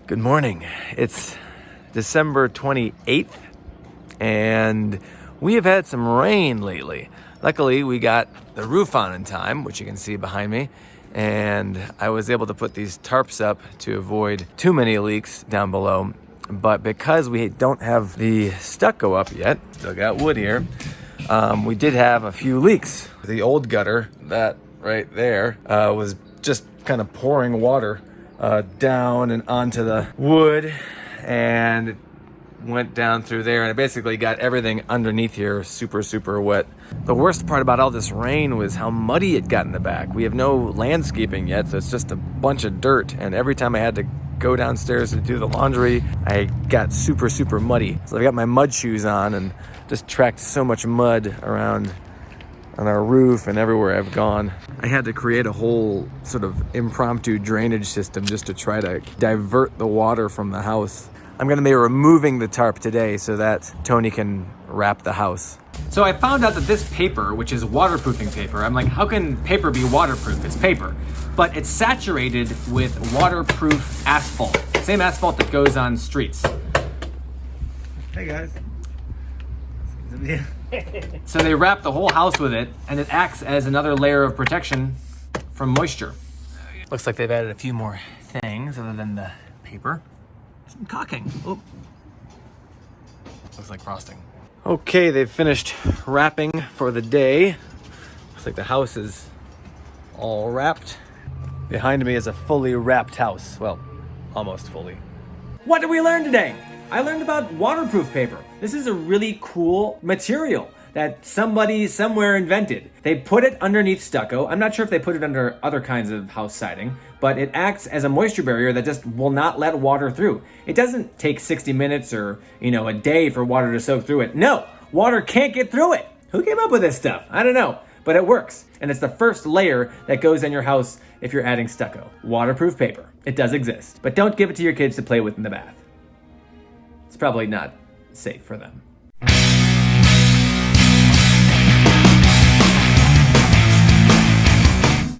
Good morning. It's December 28th, and we have had some rain lately. Luckily, we got the roof on in time, which you can see behind me, and I was able to put these tarps up to avoid too many leaks down below. But because we don't have the stucco up yet, still got wood here, we did have a few leaks. The old gutter, that right there, was just kind of pouring water down and onto the wood, and it went down through there, and it basically got everything underneath here super wet. The worst part about all this rain was how muddy it got in the back. We have no landscaping yet, so it's just a bunch of dirt, and every time I had to go downstairs to do the laundry, I got super muddy. So I got my mud shoes on and just tracked so much mud around on our roof and everywhere I've gone. I had to create a whole sort of impromptu drainage system just to try to divert the water from the house. I'm gonna be removing the tarp today so that Tony can wrap the house. So I found out that this paper, which is waterproofing paper, I'm like, how can paper be waterproof? It's paper. But it's saturated with waterproof asphalt. Same asphalt that goes on streets. Hey guys. So they wrap the whole house with it, and it acts as another layer of protection from moisture. Looks like they've added a few more things other than the paper. Some caulking. Oh. Looks like frosting. Okay, they've finished wrapping for the day. Looks like the house is all wrapped. Behind me is a fully wrapped house. Well, almost fully. What did we learn today? I learned about waterproof paper. This is a really cool material that somebody somewhere invented. They put it underneath stucco. I'm not sure if they put it under other kinds of house siding, but it acts as a moisture barrier that just will not let water through. It doesn't take 60 minutes or, a day for water to soak through it. No, water can't get through it. Who came up with this stuff? I don't know, but it works. And it's the first layer that goes in your house if you're adding stucco. Waterproof paper. It does exist, but don't give it to your kids to play with in the bath. It's probably not safe for them.